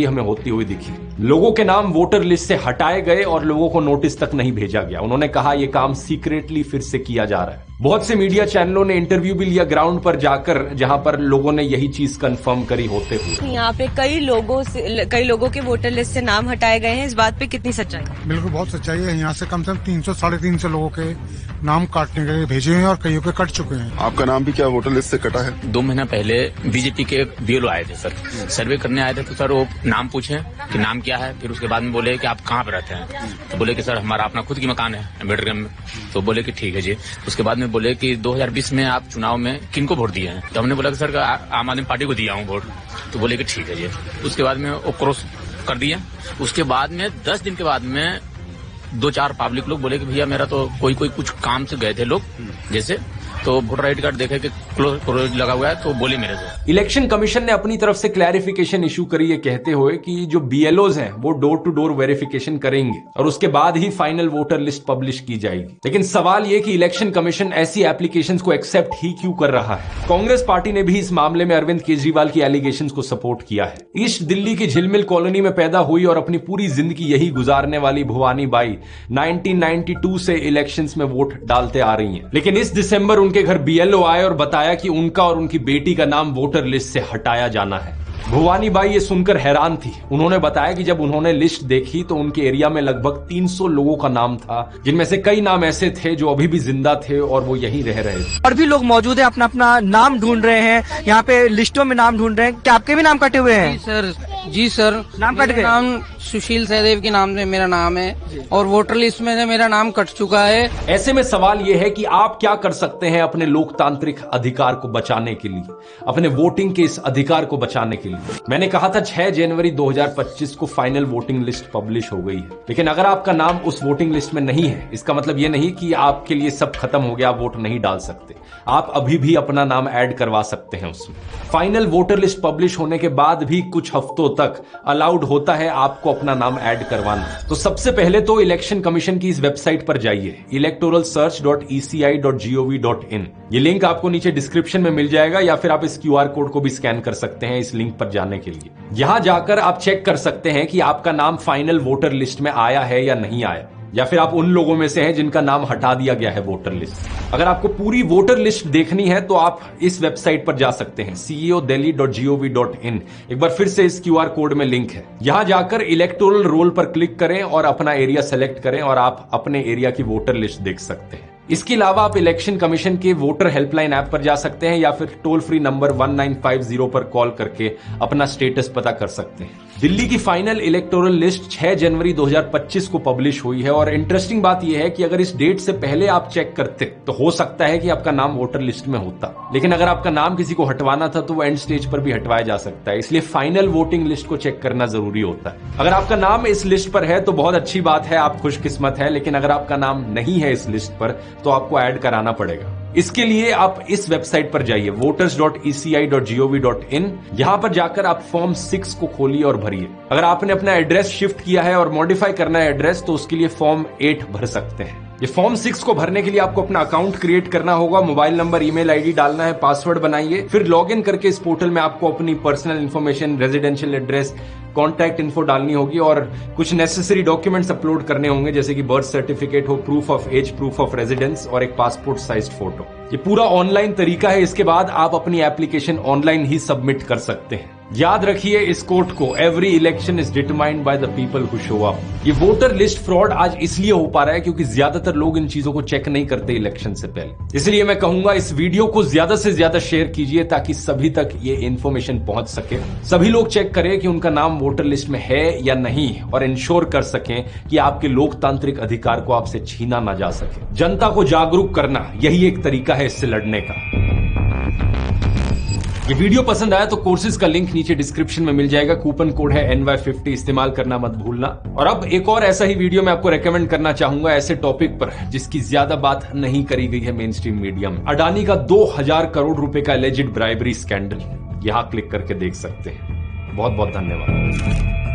हमें होती हुई दिखी। लोगों के नाम वोटर लिस्ट से हटाए गए और लोगों को नोटिस तक नहीं भेजा गया। उन्होंने कहा यह काम सीक्रेटली फिर से किया जा रहा है। बहुत से मीडिया चैनलों ने इंटरव्यू भी लिया ग्राउंड पर जाकर, जहां पर लोगों ने यही चीज कंफर्म करी होते हुए। यहाँ पे कई लोगों के वोटर लिस्ट से नाम हटाए गए हैं, इस बात पे कितनी सच्चाई है? बिल्कुल बहुत सच्चाई है। यहाँ से कम से कम 300 साढ़े 300 लोगों के नाम काटने के लिए भेजे हैं और कईयों के कट चुके हैं। आपका नाम भी क्या वोटर लिस्ट से कटा है? 2 महीना पहले बीजेपी के बीएलओ आए थे सर, सर्वे करने आए थे। तो सर वो नाम पूछे कि नाम क्या है, फिर उसके बाद में बोले कि आप कहाँ पे रहते हैं। तो बोले कि सर हमारा अपना खुद की मकान है अम्बेडकर में। तो बोले कि ठीक है जी। उसके बाद में बोले कि 2020 में आप चुनाव में किनको वोट दिए हैं। तो हमने बोला कि सर आम आदमी पार्टी को दिया हूँ वोट। तो बोले कि ठीक है जी। उसके बाद में वो क्रॉस कर दिया। उसके बाद में 10 दिन के बाद में 2-4 पब्लिक लोग बोले कि भैया मेरा तो कोई कुछ काम से गए थे लोग, जैसे तो वोटर आईडी कार्ड देखे कि क्लोज लगा हुआ है, तो बोले मेरे से। इलेक्शन कमीशन ने अपनी तरफ से क्लैरिफिकेशन इशू करी है, कहते हुए कि जो बीएलओज हैं वो डोर टू डोर वेरिफिकेशन करेंगे और उसके बाद ही फाइनल वोटर लिस्ट पब्लिश की जाएगी। लेकिन सवाल ये कि इलेक्शन कमीशन ऐसी एप्लीकेशंस को एक्सेप्ट ही क्यों कर रहा है। कांग्रेस पार्टी ने भी इस मामले में अरविंद केजरीवाल की एलिगेशंस को सपोर्ट किया है। ईस्ट दिल्ली की झिलमिल कॉलोनी में पैदा हुई और अपनी पूरी जिंदगी यही गुजारने वाली भवानी बाई 1992 से इलेक्शंस में वोट डालते आ रही हैं। लेकिन इस दिसंबर उनके घर बीएलओ आए और बताया कि उनका और उनकी बेटी का नाम वोटर लिस्ट से हटाया जाना है। भवानी बाई ये सुनकर हैरान थी। उन्होंने बताया कि जब उन्होंने लिस्ट देखी तो उनके एरिया में लगभग 300 लोगों का नाम था, जिनमें से कई नाम ऐसे थे जो अभी भी जिंदा थे और वो यहीं रह रहे थे। और भी लोग मौजूद हैं, अपना अपना नाम ढूंढ रहे हैं, यहाँ पे लिस्टों में नाम ढूंढ रहे हैं। क्या आपके भी नाम कटे हुए हैं? जी सर, नाम कट गए। नाम सुशील सहदेव के नाम से मेरा नाम है और वोटर लिस्ट में से मेरा नाम कट चुका है। ऐसे में सवाल यह है कि आप क्या कर सकते हैं अपने लोकतांत्रिक अधिकार को बचाने के लिए, अपने वोटिंग के इस अधिकार को बचाने के लिए। मैंने कहा था 6 जनवरी 2025 को फाइनल वोटिंग लिस्ट पब्लिश हो गई है, लेकिन अगर आपका नाम उस वोटिंग लिस्ट में नहीं है, इसका मतलब यह नहीं कि आपके लिए सब खत्म हो गया, आप वोट नहीं डाल सकते। आप अभी भी अपना नाम ऐड करवा सकते हैं उसमें। फाइनल वोटर लिस्ट पब्लिश होने के बाद भी कुछ हफ्तों तक अलाउड होता है आपको अपना नाम ऐड करवाना। तो सबसे पहले तो इलेक्शन कमीशन की इस वेबसाइट पर जाइए, electoralsearch.eci.gov.in। ये लिंक आपको नीचे डिस्क्रिप्शन में मिल जाएगा, या फिर आप इस क्यूआर कोड को भी स्कैन कर सकते हैं इस लिंक पर जाने के लिए। यहां जाकर आप चेक कर सकते हैं कि आपका नाम फाइनल वोटर लिस्ट में आया है या नहीं आया, या फिर आप उन लोगों में से हैं जिनका नाम हटा दिया गया है वोटर लिस्ट। अगर आपको पूरी वोटर लिस्ट देखनी है तो आप इस वेबसाइट पर जा सकते हैं, ceodelhi.gov.in। एक बार फिर से इस क्यूआर कोड में लिंक है। यहां जाकर इलेक्टोरल रोल पर क्लिक करें और अपना एरिया सेलेक्ट करें और आप अपने एरिया की वोटर लिस्ट देख सकते हैं। इसके अलावा आप इलेक्शन कमीशन के वोटर हेल्पलाइन ऐप पर जा सकते हैं, या फिर टोल फ्री नंबर 1950 पर कॉल करके अपना स्टेटस पता कर सकते हैं। दिल्ली की फाइनल इलेक्टोरल लिस्ट 6 जनवरी 2025 को पब्लिश हुई है और इंटरेस्टिंग बात यह है कि अगर इस डेट से पहले आप चेक करते तो हो सकता है कि आपका नाम वोटर लिस्ट में होता, लेकिन अगर आपका नाम किसी को हटवाना था तो वो एंड स्टेज पर भी हटवाया जा सकता है। इसलिए फाइनल वोटिंग लिस्ट को चेक करना जरूरी होता है। अगर आपका नाम इस लिस्ट पर है तो बहुत अच्छी बात है, आप खुशकिस्मत है, लेकिन अगर आपका नाम नहीं है इस लिस्ट पर तो आपको ऐड कराना पड़ेगा। इसके लिए आप इस वेबसाइट पर जाइए, voters.eci.gov.in। यहां पर जाकर आप फॉर्म 6 को खोलिए और भरिए। अगर आपने अपना एड्रेस शिफ्ट किया है और मॉडिफाई करना है एड्रेस, तो उसके लिए फॉर्म 8 भर सकते हैं। ये फॉर्म 6 को भरने के लिए आपको अपना अकाउंट क्रिएट करना होगा, मोबाइल नंबर, ईमेल आईडी डालना है, पासवर्ड बनाइए, फिर लॉगिन करके इस पोर्टल में आपको अपनी personal information, residential address, contact info डालनी होगी और कुछ नेसेसरी डॉक्यूमेंट्स अपलोड करने होंगे, जैसे कि बर्थ सर्टिफिकेट हो, proof of age, proof of residence और एक पासपोर्ट साइज फोटो। ये पूरा ऑनलाइन तरीका है। इसके बाद आप अपनी एप्लीकेशन ऑनलाइन ही सबमिट कर सकते हैं। याद रखिए इस कोट को, every election is determined by the people who show up. ये वोटर लिस्ट फ्रॉड आज इसलिए हो पा रहा है क्योंकि ज्यादातर लोग इन चीजों को चेक नहीं करते इलेक्शन से पहले। इसलिए मैं कहूंगा इस वीडियो को ज्यादा से ज्यादा शेयर कीजिए ताकि सभी तक ये इन्फॉर्मेशन पहुंच सके। सभी लोग चेक करें कि उनका नाम वोटर लिस्ट में है या नहीं और इंश्योर कर सकें कि आपके लोकतांत्रिक अधिकार को आपसे छीना ना जा सके। जनता को जागरूक करना यही एक तरीका है इससे लड़ने का। ये वीडियो पसंद आया तो कोर्सेज का लिंक नीचे डिस्क्रिप्शन में मिल जाएगा, कूपन कोड है NY50, इस्तेमाल करना मत भूलना। और अब एक और ऐसा ही वीडियो मैं आपको रेकमेंड करना चाहूंगा ऐसे टॉपिक पर जिसकी ज्यादा बात नहीं करी गई है मेन स्ट्रीम मीडिया में। अडानी का 2000 करोड़ रुपए का एलिजिड ब्राइबरी स्कैंडल, यहां क्लिक करके देख सकते हैं। बहुत बहुत धन्यवाद।